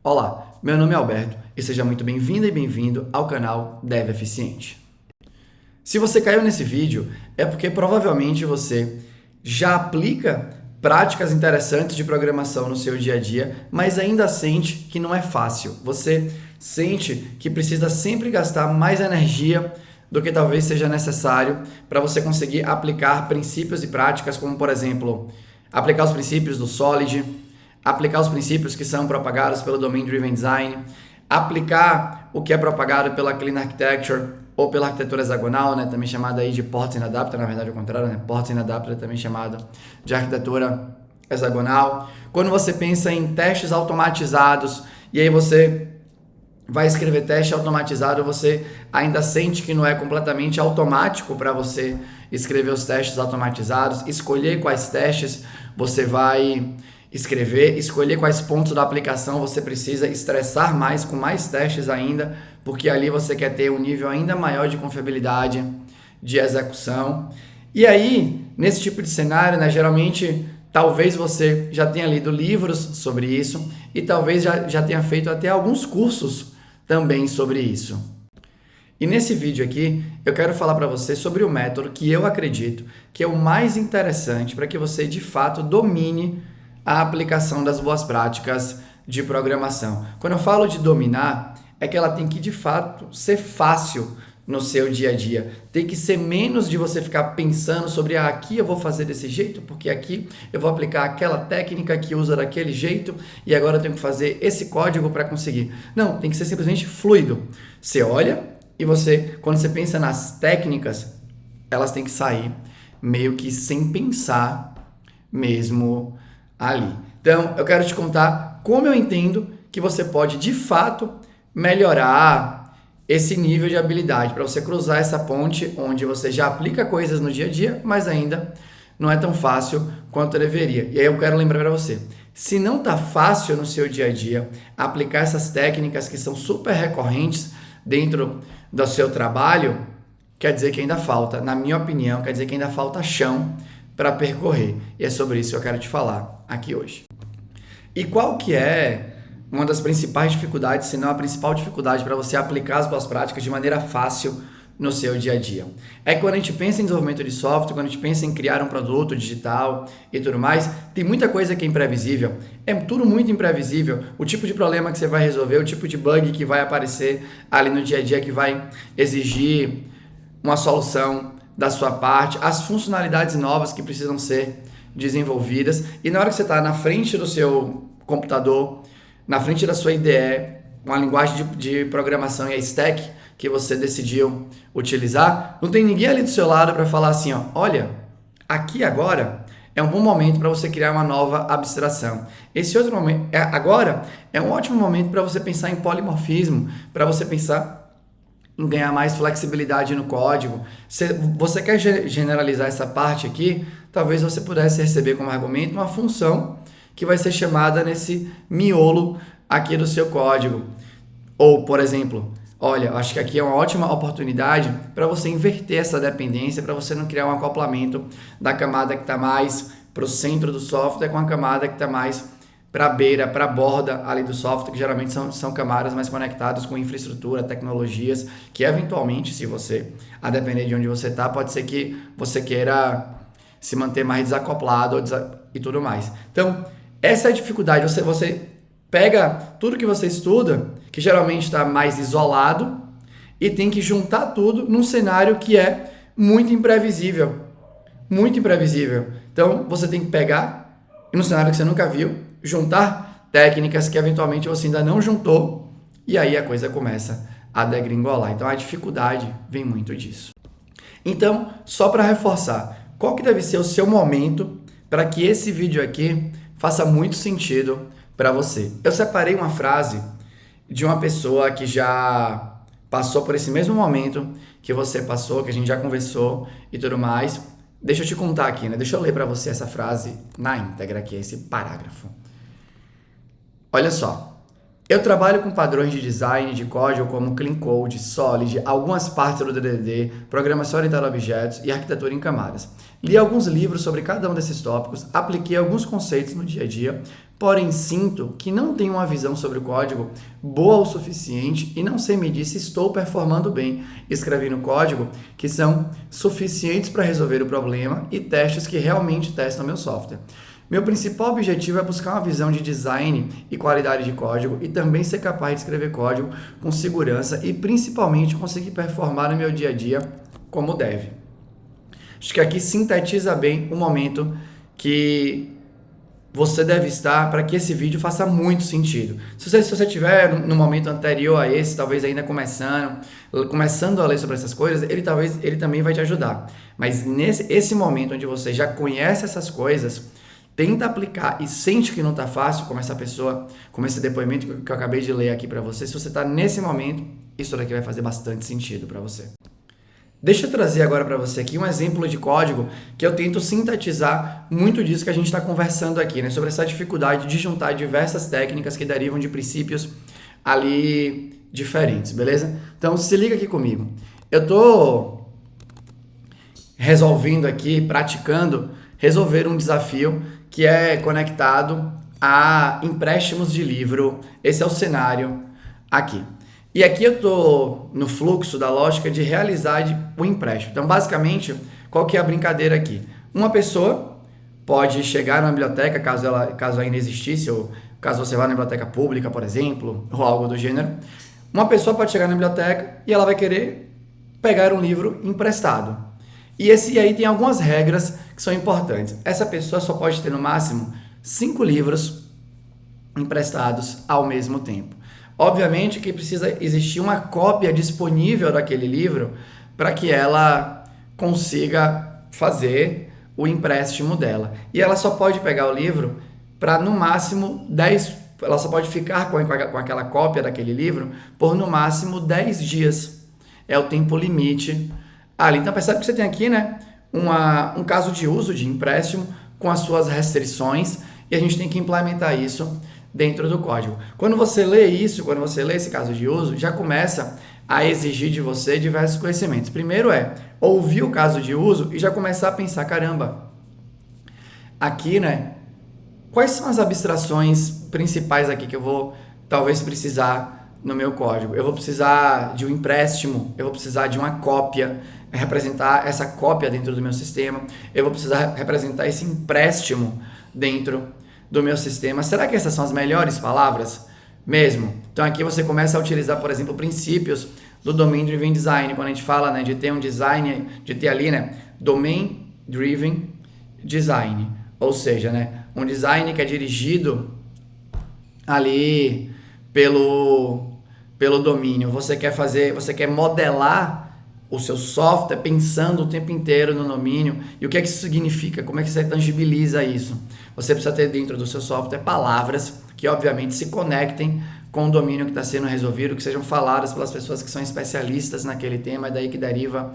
Olá, meu nome é Alberto e seja muito bem-vinda e bem-vindo ao canal Dev Eficiente. Se você caiu nesse vídeo, é porque provavelmente você já aplica práticas interessantes de programação no seu dia a dia, mas ainda sente que não é fácil. Você sente que precisa sempre gastar mais energia do que talvez seja necessário para você conseguir aplicar princípios e práticas, como, por exemplo, aplicar os princípios do Solid, aplicar os princípios que são propagados pelo Domain Driven Design, aplicar o que é propagado pela Clean Architecture ou pela arquitetura hexagonal, né, também chamada aí de Ports and Adapter, na verdade é o contrário, né? Ports and Adapter é também chamado de arquitetura hexagonal. Quando você pensa em testes automatizados e aí você vai escrever teste automatizado, você ainda sente que não é completamente automático para você escrever os testes automatizados, escolher quais testes você vai escolher quais pontos da aplicação você precisa estressar mais, com mais testes ainda, porque ali você quer ter um nível ainda maior de confiabilidade de execução. E aí, nesse tipo de cenário, né, geralmente, talvez você já tenha lido livros sobre isso e talvez já tenha feito até alguns cursos também sobre isso. E nesse vídeo aqui, eu quero falar para você sobre o método que eu acredito que é o mais interessante para que você, de fato, domine a aplicação das boas práticas de programação. Quando eu falo de dominar, é que ela tem que, de fato, ser fácil no seu dia a dia. Tem que ser menos de você ficar pensando sobre aqui eu vou fazer desse jeito, porque aqui eu vou aplicar aquela técnica que usa daquele jeito e agora eu tenho que fazer esse código para conseguir. Não, tem que ser simplesmente fluido. Você olha e você, quando você pensa nas técnicas, elas têm que sair meio que sem pensar mesmo ali. Então, eu quero te contar como eu entendo que você pode, de fato, melhorar esse nível de habilidade, para você cruzar essa ponte onde você já aplica coisas no dia a dia, mas ainda não é tão fácil quanto deveria. E aí eu quero lembrar para você, se não está fácil no seu dia a dia aplicar essas técnicas que são super recorrentes dentro do seu trabalho, quer dizer que ainda falta, na minha opinião, quer dizer que ainda falta chão para percorrer. E é sobre isso que eu quero te falar aqui hoje. E qual que é uma das principais dificuldades, se não a principal dificuldade para você aplicar as boas práticas de maneira fácil no seu dia a dia? É que quando a gente pensa em desenvolvimento de software, quando a gente pensa em criar um produto digital e tudo mais, tem muita coisa que é imprevisível. É tudo muito imprevisível. O tipo de problema que você vai resolver, o tipo de bug que vai aparecer ali no dia a dia que vai exigir uma solução da sua parte, as funcionalidades novas que precisam ser desenvolvidas. E na hora que você está na frente do seu computador, na frente da sua IDE, uma linguagem de programação e a stack que você decidiu utilizar, não tem ninguém ali do seu lado para falar assim, ó, olha, aqui agora é um bom momento para você criar uma nova abstração. Esse outro momento, agora é um ótimo momento para você pensar em polimorfismo, para você pensar em ganhar mais flexibilidade no código. Se você quer generalizar essa parte aqui, talvez você pudesse receber como argumento uma função que vai ser chamada nesse miolo aqui do seu código. Ou, por exemplo, olha, acho que aqui é uma ótima oportunidade para você inverter essa dependência, para você não criar um acoplamento da camada que está mais para o centro do software com a camada que está mais para a beira, para a borda ali do software, que geralmente são camadas mais conectadas com infraestrutura, tecnologias, que eventualmente, se você, a depender de onde você está, pode ser que você queira se manter mais desacoplado e tudo mais. Então, essa é a dificuldade. Você pega tudo que você estuda, que geralmente está mais isolado, e tem que juntar tudo num cenário que é muito imprevisível. Muito imprevisível. Então, você tem que pegar, num cenário que você nunca viu, juntar técnicas que eventualmente você ainda não juntou, e aí a coisa começa a degringolar. Então, a dificuldade vem muito disso. Então, só para reforçar, qual que deve ser o seu momento para que esse vídeo aqui faça muito sentido para você? Eu separei uma frase de uma pessoa que já passou por esse mesmo momento que você passou, que a gente já conversou e tudo mais. Deixa eu te contar aqui, né? Deixa eu ler para você essa frase na íntegra aqui, esse parágrafo. Olha só. Eu trabalho com padrões de design de código como Clean Code, Solid, algumas partes do DDD, programação orientada a objetos e arquitetura em camadas. Li alguns livros sobre cada um desses tópicos, apliquei alguns conceitos no dia a dia, porém sinto que não tenho uma visão sobre o código boa o suficiente e não sei medir se estou performando bem, escrevendo código que são suficientes para resolver o problema e testes que realmente testam meu software. Meu principal objetivo é buscar uma visão de design e qualidade de código e também ser capaz de escrever código com segurança e principalmente conseguir performar no meu dia a dia como deve. Acho que aqui sintetiza bem o momento que você deve estar para que esse vídeo faça muito sentido. Se você estiver no momento anterior a esse, talvez ainda começando a ler sobre essas coisas, ele também vai te ajudar. Mas esse momento onde você já conhece essas coisas, tenta aplicar e sente que não está fácil, como essa pessoa, como esse depoimento que eu acabei de ler aqui para você, se você está nesse momento, isso daqui vai fazer bastante sentido para você. Deixa eu trazer agora para você aqui um exemplo de código que eu tento sintetizar muito disso que a gente está conversando aqui, né? Sobre essa dificuldade de juntar diversas técnicas que derivam de princípios ali diferentes, beleza? Então se liga aqui comigo. Eu estou resolvendo aqui, praticando, resolver um desafio que é conectado a empréstimos de livro. Esse é o cenário aqui. E aqui eu estou no fluxo da lógica de realizar o empréstimo. Então, basicamente, qual que é a brincadeira aqui? Uma pessoa pode chegar na biblioteca, caso ainda existisse, ou caso você vá na biblioteca pública, por exemplo, ou algo do gênero. Uma pessoa pode chegar na biblioteca e ela vai querer pegar um livro emprestado. E aí tem algumas regras que são importantes. Essa pessoa só pode ter no máximo 5 livros emprestados ao mesmo tempo. Obviamente que precisa existir uma cópia disponível daquele livro para que ela consiga fazer o empréstimo dela. E ela só pode pegar o livro para no máximo 10, ela só pode ficar com aquela cópia daquele livro por no máximo 10 dias. É o tempo limite ali. Então percebe que você tem aqui, né, um caso de uso de empréstimo com as suas restrições e a gente tem que implementar isso dentro do código. Quando você lê esse caso de uso, já começa a exigir de você diversos conhecimentos. Primeiro é ouvir o caso de uso e já começar a pensar, caramba, aqui, né, quais são as abstrações principais aqui que eu vou talvez precisar no meu código? Eu vou precisar de um empréstimo, eu vou precisar de uma cópia, representar essa cópia dentro do meu sistema, eu vou precisar representar esse empréstimo dentro do meu sistema. Será que essas são as melhores palavras mesmo? Então aqui você começa a utilizar, por exemplo, princípios do Domain Driven Design, quando a gente fala, né, de ter um design, de ter ali, né, Domain Driven Design, ou seja, né, um design que é dirigido ali pelo domínio. Você quer modelar o seu software pensando o tempo inteiro no domínio. E o que é que isso significa? Como é que você tangibiliza isso? Você precisa ter dentro do seu software palavras que obviamente se conectem com o domínio que está sendo resolvido, que sejam faladas pelas pessoas que são especialistas naquele tema, é daí que deriva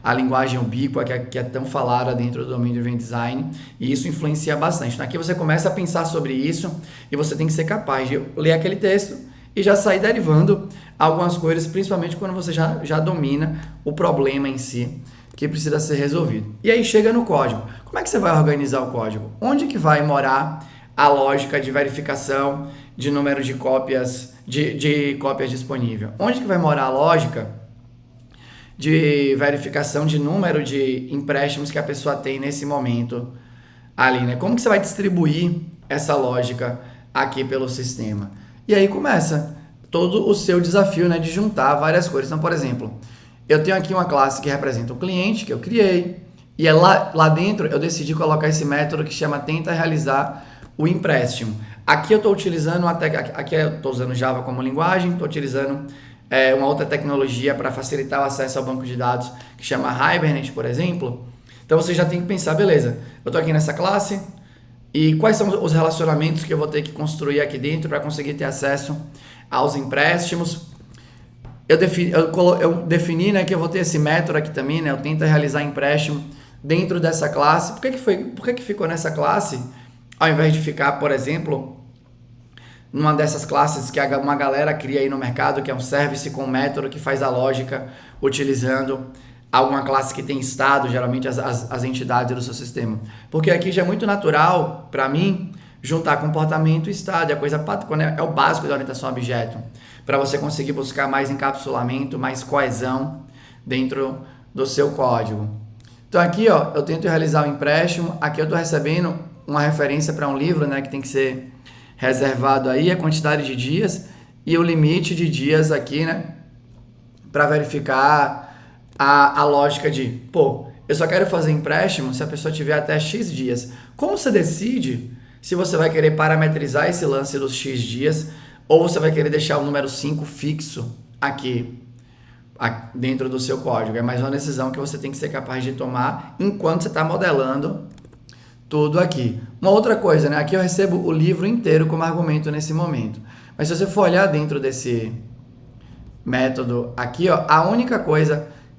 a linguagem ubíqua que é tão falada dentro do domínio Driven Design, e isso influencia bastante. Então aqui você começa a pensar sobre isso e você tem que ser capaz de ler aquele texto e já sair derivando algumas coisas, principalmente quando você já domina o problema em si que precisa ser resolvido. E aí chega no código. Como é que você vai organizar o código? Onde que vai morar a lógica de verificação de número de cópias de cópias disponível? Onde que vai morar a lógica de verificação de número de empréstimos que a pessoa tem nesse momento ali, né? Como que você vai distribuir essa lógica aqui pelo sistema? E aí começa todo o seu desafio, né, de juntar várias coisas. Então, por exemplo, eu tenho aqui uma classe que representa um cliente que eu criei, e é lá dentro eu decidi colocar esse método que chama tenta realizar o empréstimo. Aqui eu estou utilizando aqui eu estou usando Java como linguagem, estou utilizando uma outra tecnologia para facilitar o acesso ao banco de dados que chama Hibernate, por exemplo. Então você já tem que pensar, beleza, eu estou aqui nessa classe, e quais são os relacionamentos que eu vou ter que construir aqui dentro para conseguir ter acesso aos empréstimos. Eu defini, né, que eu vou ter esse método aqui também, né, eu tento realizar empréstimo dentro dessa classe. Por que que ficou nessa classe, ao invés de ficar, por exemplo, numa dessas classes que uma galera cria aí no mercado, que é um service com um método que faz a lógica utilizando alguma classe que tem estado, geralmente as entidades do seu sistema. Porque aqui já é muito natural, para mim, juntar comportamento e estado. É o básico da orientação a objeto, para você conseguir buscar mais encapsulamento, mais coesão dentro do seu código. Então aqui, ó, eu tento realizar o empréstimo. Aqui eu estou recebendo uma referência para um livro, né, que tem que ser reservado aí, a quantidade de dias e o limite de dias aqui, né, para verificar a lógica de, pô, eu só quero fazer empréstimo se a pessoa tiver até X dias. Como você decide se você vai querer parametrizar esse lance dos X dias ou você vai querer deixar o número 5 fixo aqui dentro do seu código? É mais uma decisão que você tem que ser capaz de tomar enquanto você está modelando tudo aqui. Uma outra coisa, né? Aqui eu recebo o livro inteiro como argumento nesse momento. Mas se você for olhar dentro desse método aqui, ó,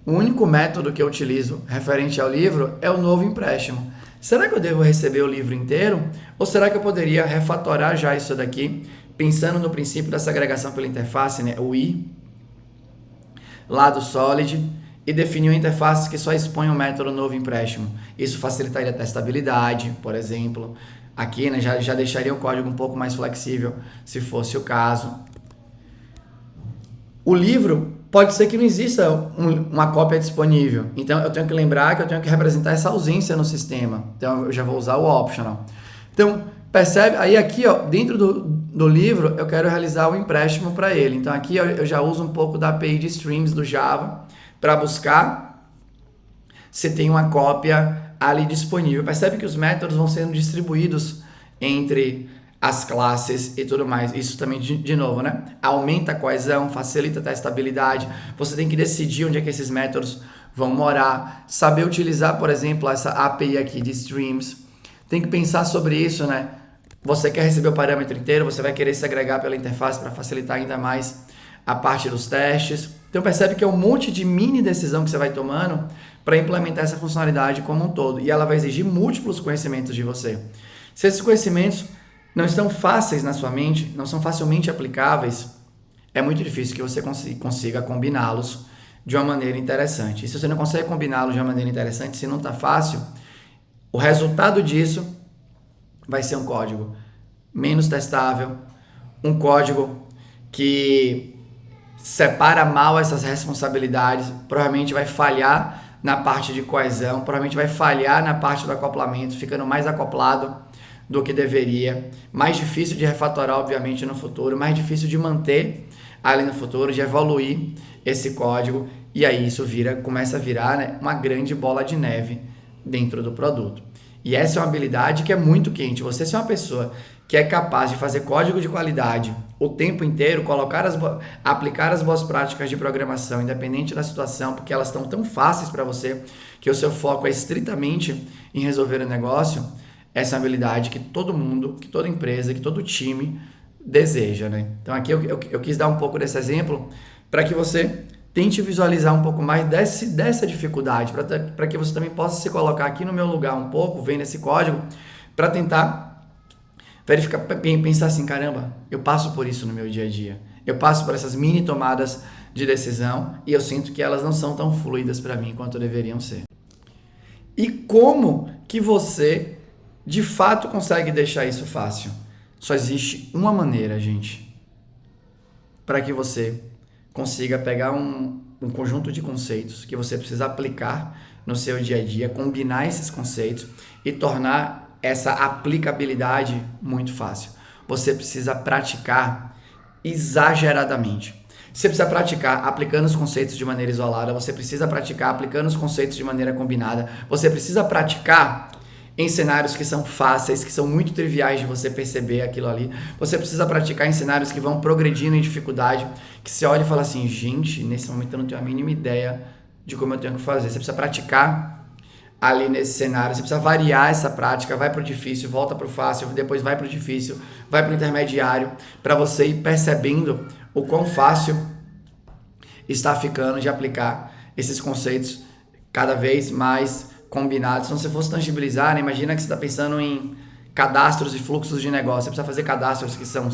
o único método que eu utilizo referente ao livro é o novo empréstimo. Será que eu devo receber o livro inteiro? Ou será que eu poderia refatorar já isso daqui, pensando no princípio dessa agregação pela interface, né? O I, lá do Solid, e definir uma interface que só expõe o método novo empréstimo. Isso facilitaria a testabilidade, por exemplo. Aqui, né, já deixaria o código um pouco mais flexível, se fosse o caso. O livro, pode ser que não exista uma cópia disponível. Então, eu tenho que lembrar que eu tenho que representar essa ausência no sistema. Então, eu já vou usar o optional. Então, percebe? Aí aqui, ó, dentro do livro, eu quero realizar o empréstimo para ele. Então, aqui eu já uso um pouco da API de streams do Java para buscar se tem uma cópia ali disponível. Percebe que os métodos vão sendo distribuídos entre as classes e tudo mais. Isso também, de novo, né? Aumenta a coesão, facilita a testabilidade. Você tem que decidir onde é que esses métodos vão morar. Saber utilizar, por exemplo, essa API aqui de streams. Tem que pensar sobre isso, né? Você quer receber o parâmetro inteiro, você vai querer se agregar pela interface para facilitar ainda mais a parte dos testes. Então percebe que é um monte de mini decisão que você vai tomando para implementar essa funcionalidade como um todo. E ela vai exigir múltiplos conhecimentos de você. Se esses conhecimentos não estão fáceis na sua mente, não são facilmente aplicáveis, é muito difícil que você consiga combiná-los de uma maneira interessante. E se você não consegue combiná-los de uma maneira interessante, se não está fácil, o resultado disso vai ser um código menos testável, um código que separa mal essas responsabilidades, provavelmente vai falhar na parte de coesão, provavelmente vai falhar na parte do acoplamento, ficando mais acoplado do que deveria, mais difícil de refatorar, obviamente, no futuro, mais difícil de manter ali no futuro, de evoluir esse código, e aí isso começa a virar, né, uma grande bola de neve dentro do produto. E essa é uma habilidade que é muito quente. Você ser uma pessoa que é capaz de fazer código de qualidade o tempo inteiro, aplicar as boas práticas de programação, independente da situação, porque elas estão tão fáceis para você, que o seu foco é estritamente em resolver o negócio. Essa é uma habilidade que todo mundo, que toda empresa, que todo time deseja, né? Então aqui eu quis dar um pouco desse exemplo para que você tente visualizar um pouco mais dessa dificuldade, para que você também possa se colocar aqui no meu lugar um pouco, vendo esse código, para tentar verificar, pensar assim, caramba, eu passo por isso no meu dia a dia. Eu passo por essas mini tomadas de decisão e eu sinto que elas não são tão fluidas para mim quanto deveriam ser. E como que você de fato consegue deixar isso fácil? Só existe uma maneira, gente, para que você consiga pegar um conjunto de conceitos que você precisa aplicar no seu dia a dia, combinar esses conceitos e tornar essa aplicabilidade muito fácil. Você precisa praticar exageradamente. Você precisa praticar aplicando os conceitos de maneira isolada, você precisa praticar aplicando os conceitos de maneira combinada, você precisa praticar em cenários que são fáceis, que são muito triviais de você perceber aquilo ali. Você precisa praticar em cenários que vão progredindo em dificuldade, que você olha e fala assim, gente, nesse momento eu não tenho a mínima ideia de como eu tenho que fazer. Você precisa praticar ali nesse cenário, você precisa variar essa prática, vai para o difícil, volta para o fácil, depois vai para o difícil, vai para o intermediário, para você ir percebendo o quão fácil está ficando de aplicar esses conceitos cada vez mais combinados. Então, se você fosse tangibilizar, né, imagina que você está pensando em cadastros e fluxos de negócio. Você precisa fazer cadastros que são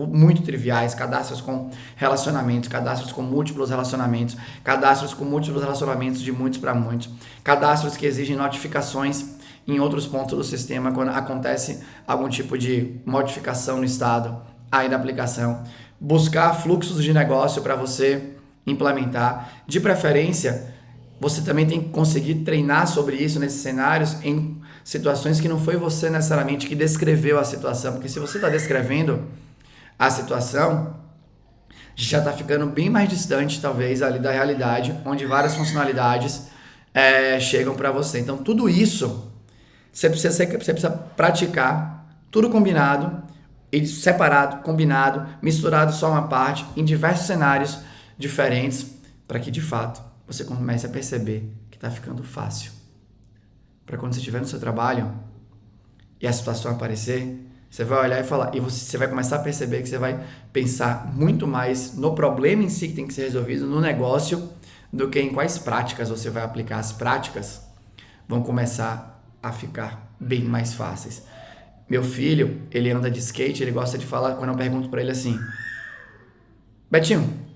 muito triviais, cadastros com relacionamentos, cadastros com múltiplos relacionamentos, cadastros com múltiplos relacionamentos de muitos para muitos, cadastros que exigem notificações em outros pontos do sistema quando acontece algum tipo de modificação no estado aí da aplicação. Buscar fluxos de negócio para você implementar. De preferência, você também tem que conseguir treinar sobre isso nesses cenários em situações que não foi você necessariamente que descreveu a situação, porque se você está descrevendo a situação, já está ficando bem mais distante, talvez, ali da realidade, onde várias funcionalidades chegam para você. Então, tudo isso, você precisa praticar, tudo combinado, e separado, combinado, misturado só uma parte, em diversos cenários diferentes, para que, de fato, você comece a perceber que está ficando fácil. Para quando você estiver no seu trabalho e a situação aparecer, você vai olhar e falar, e você vai começar a perceber que você vai pensar muito mais no problema em si que tem que ser resolvido, no negócio, do que em quais práticas você vai aplicar. As práticas vão começar a ficar bem mais fáceis. Meu filho, ele anda de skate, ele gosta de falar, quando eu pergunto para ele assim, Betinho,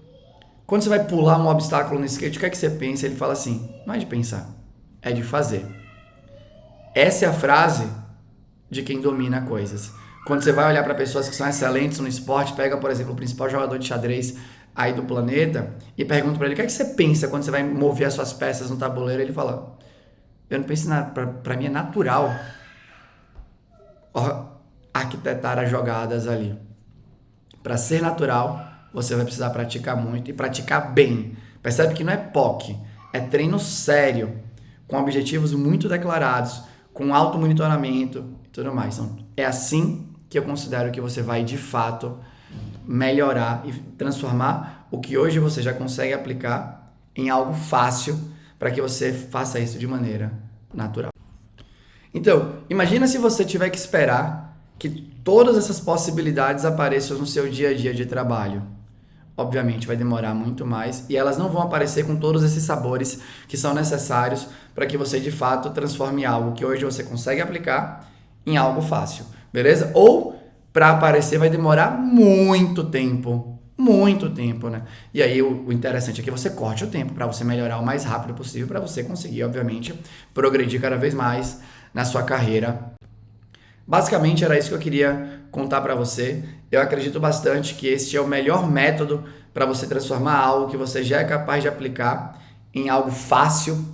quando você vai pular um obstáculo no skate, o que é que você pensa? Ele fala assim, não é de pensar, é de fazer. Essa é a frase de quem domina coisas. Quando você vai olhar para pessoas que são excelentes no esporte, pega, por exemplo, o principal jogador de xadrez aí do planeta e pergunta para ele, o que é que você pensa quando você vai mover as suas peças no tabuleiro? Ele fala, eu não penso em nada, para mim é natural arquitetar as jogadas ali. Para ser natural, você vai precisar praticar muito e praticar bem. Percebe que não é POC, é treino sério, com objetivos muito declarados, com auto-monitoramento e tudo mais. Então, é assim que eu considero que você vai, de fato, melhorar e transformar o que hoje você já consegue aplicar em algo fácil para que você faça isso de maneira natural. Então, imagina se você tiver que esperar que todas essas possibilidades apareçam no seu dia a dia de trabalho. Obviamente vai demorar muito mais e elas não vão aparecer com todos esses sabores que são necessários para que você de fato transforme algo que hoje você consegue aplicar em algo fácil, beleza? Ou para aparecer vai demorar muito tempo, né? E aí o interessante é que você corte o tempo para você melhorar o mais rápido possível, para você conseguir, obviamente, progredir cada vez mais na sua carreira. Basicamente era isso que eu queria contar para você. Eu acredito bastante que este é o melhor método para você transformar algo que você já é capaz de aplicar em algo fácil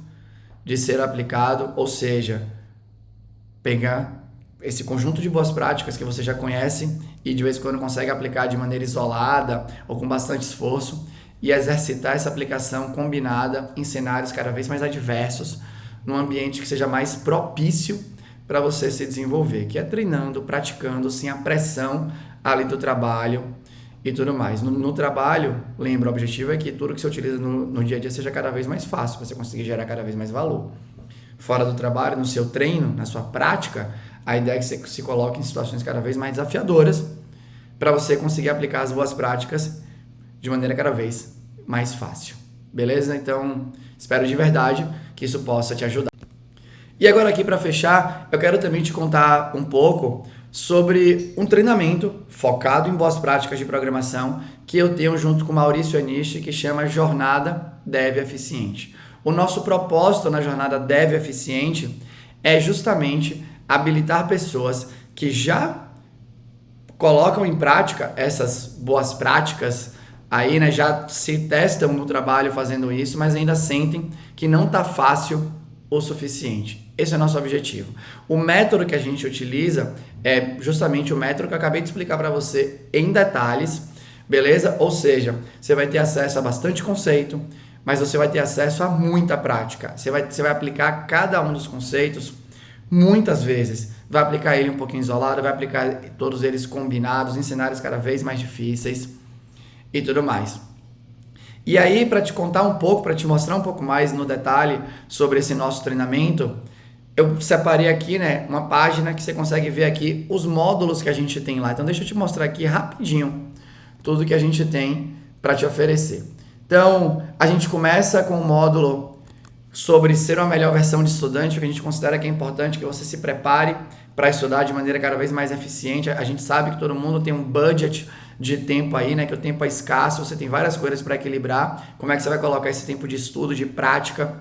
de ser aplicado, ou seja, pegar esse conjunto de boas práticas que você já conhece e de vez em quando consegue aplicar de maneira isolada ou com bastante esforço e exercitar essa aplicação combinada em cenários cada vez mais adversos, num ambiente que seja mais propício para você se desenvolver, que é treinando, praticando, sem a pressão ali do trabalho e tudo mais. No trabalho, lembra, o objetivo é que tudo que você utiliza no dia a dia seja cada vez mais fácil, para você conseguir gerar cada vez mais valor. Fora do trabalho, no seu treino, na sua prática, a ideia é que você se coloque em situações cada vez mais desafiadoras para você conseguir aplicar as boas práticas de maneira cada vez mais fácil. Beleza? Então, espero de verdade que isso possa te ajudar. E agora aqui para fechar, eu quero também te contar um pouco sobre um treinamento focado em boas práticas de programação que eu tenho junto com o Maurício Anishi, que chama Jornada Dev Eficiente. O nosso propósito na Jornada Dev Eficiente é justamente habilitar pessoas que já colocam em prática essas boas práticas aí, né, já se testam no trabalho fazendo isso, mas ainda sentem que não está fácil o suficiente. Esse é o nosso objetivo. O método que a gente utiliza é justamente o método que eu acabei de explicar para você em detalhes, beleza? Ou seja, você vai ter acesso a bastante conceito, mas você vai ter acesso a muita prática. Você vai aplicar cada um dos conceitos muitas vezes. Vai aplicar ele um pouquinho isolado, vai aplicar todos eles combinados em cenários cada vez mais difíceis e tudo mais. E aí, para te contar um pouco, para te mostrar um pouco mais no detalhe sobre esse nosso treinamento, eu separei aqui, né, uma página que você consegue ver aqui os módulos que a gente tem lá. Então, deixa eu te mostrar aqui rapidinho tudo que a gente tem para te oferecer. Então, a gente começa com o módulo sobre ser uma melhor versão de estudante, o que a gente considera que é importante que você se prepare para estudar de maneira cada vez mais eficiente. A gente sabe que todo mundo tem um budget de tempo aí, né? Que o tempo é escasso, você tem várias coisas para equilibrar. Como é que você vai colocar esse tempo de estudo, de prática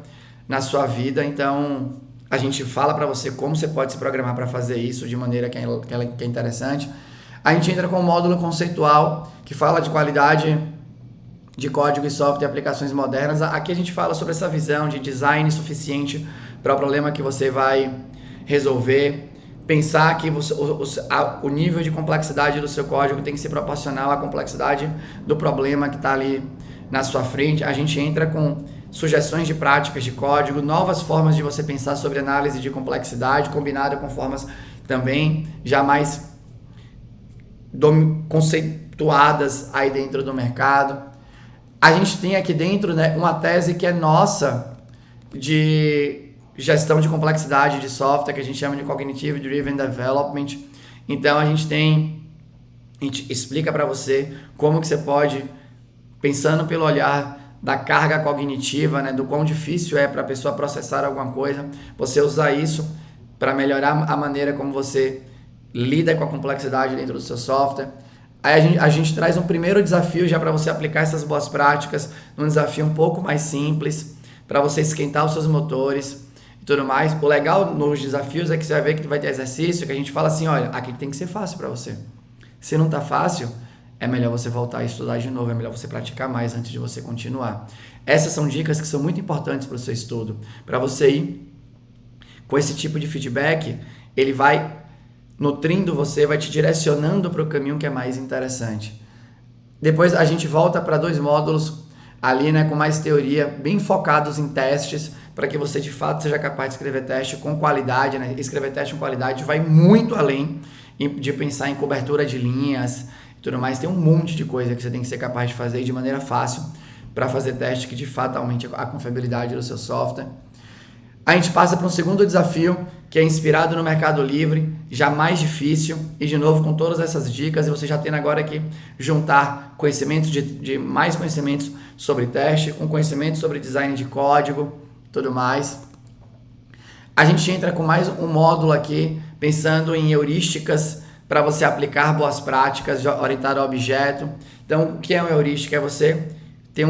na sua vida? Então, a gente fala para você como você pode se programar para fazer isso de maneira que é interessante. A gente entra com um módulo conceitual que fala de qualidade de código e software e aplicações modernas. Aqui a gente fala sobre essa visão de design suficiente para o problema que você vai resolver. Pensar que o nível de complexidade do seu código tem que ser proporcional à complexidade do problema que está ali na sua frente. A gente entra com sugestões de práticas de código, novas formas de você pensar sobre análise de complexidade, combinada com formas também já mais conceituadas aí dentro do mercado. A gente tem aqui dentro, né, uma tese que é nossa de gestão de complexidade de software, que a gente chama de Cognitive Driven Development. Então a gente explica para você como que você pode, pensando pelo olhar da carga cognitiva, né, do quão difícil é para a pessoa processar alguma coisa, você usar isso para melhorar a maneira como você lida com a complexidade dentro do seu software. Aí a gente traz um primeiro desafio já para você aplicar essas boas práticas, um desafio um pouco mais simples, para você esquentar os seus motores e tudo mais. O legal nos desafios é que você vai ver que vai ter exercício, que a gente fala assim, olha, aqui tem que ser fácil para você. Se não tá fácil, é melhor você voltar a estudar de novo, é melhor você praticar mais antes de você continuar. Essas são dicas que são muito importantes para o seu estudo. Para você ir com esse tipo de feedback, ele vai nutrindo você, vai te direcionando para o caminho que é mais interessante. Depois a gente volta para 2 módulos ali, né, com mais teoria, bem focados em testes, para que você de fato seja capaz de escrever teste com qualidade, né? Escrever teste com qualidade vai muito além de pensar em cobertura de linhas e tudo mais. Tem um monte de coisa que você tem que ser capaz de fazer de maneira fácil para fazer teste que de fato aumente a confiabilidade do seu software. A gente passa para um segundo desafio, que é inspirado no Mercado Livre, já mais difícil, e de novo com todas essas dicas, e você já tendo agora que juntar conhecimentos de mais conhecimentos sobre teste, com conhecimentos sobre design de código, tudo mais. A gente entra com mais um módulo aqui, pensando em heurísticas para você aplicar boas práticas orientadas ao objeto. Então, o que é uma heurística? É você ter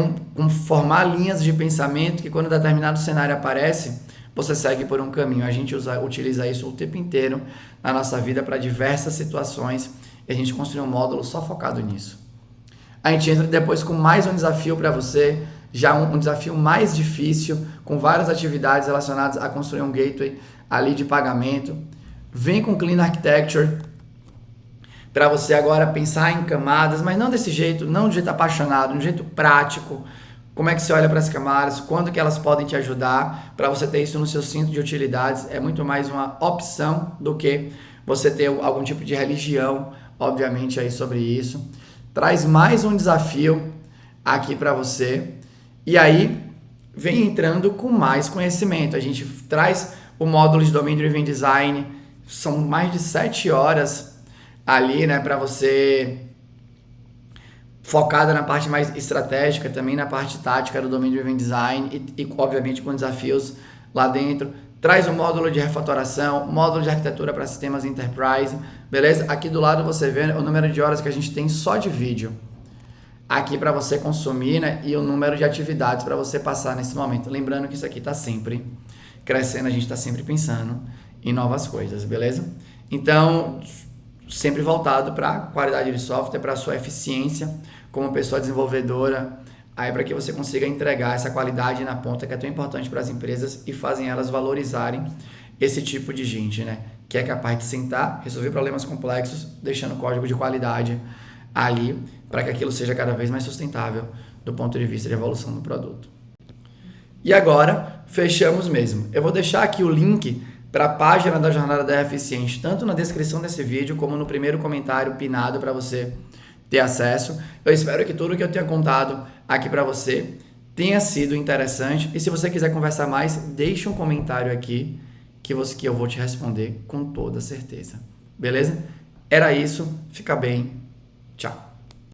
formar linhas de pensamento que quando determinado cenário aparece, você segue por um caminho. A gente utiliza isso o tempo inteiro na nossa vida para diversas situações e a gente construiu um módulo só focado nisso. A gente entra depois com mais um desafio para você, já um desafio mais difícil, com várias atividades relacionadas a construir um gateway ali de pagamento. Vem com Clean Architecture para você agora pensar em camadas, mas não desse jeito, não de jeito apaixonado, de um jeito prático. Como é que você olha para as camadas, quando que elas podem te ajudar, para você ter isso no seu cinto de utilidades. É muito mais uma opção do que você ter algum tipo de religião, obviamente, aí sobre isso. Traz mais um desafio aqui para você. E aí, vem entrando com mais conhecimento. A gente traz o módulo de Domain Driven Design, são mais de 7 horas ali, né, para você... focada na parte mais estratégica, também na parte tática do Domain Driven Design e obviamente com desafios lá dentro. Traz um módulo de refatoração, módulo de arquitetura para sistemas Enterprise, beleza? Aqui do lado você vê o número de horas que a gente tem só de vídeo aqui para você consumir, né? E o número de atividades para você passar nesse momento. Lembrando que isso aqui está sempre crescendo, a gente está sempre pensando em novas coisas, beleza? Então, sempre voltado para a qualidade de software, para a sua eficiência como pessoa desenvolvedora, aí para que você consiga entregar essa qualidade na ponta que é tão importante para as empresas e fazem elas valorizarem esse tipo de gente, né? Que é capaz de sentar, resolver problemas complexos, deixando código de qualidade ali para que aquilo seja cada vez mais sustentável do ponto de vista de evolução do produto. E agora, fechamos mesmo. Eu vou deixar aqui o link para a página da Jornada da Eficiente, tanto na descrição desse vídeo, como no primeiro comentário pinado para você ter acesso. Eu espero que tudo que eu tenha contado aqui para você tenha sido interessante. E se você quiser conversar mais, deixe um comentário aqui que eu vou te responder com toda certeza. Beleza? Era isso. Fica bem. Tchau.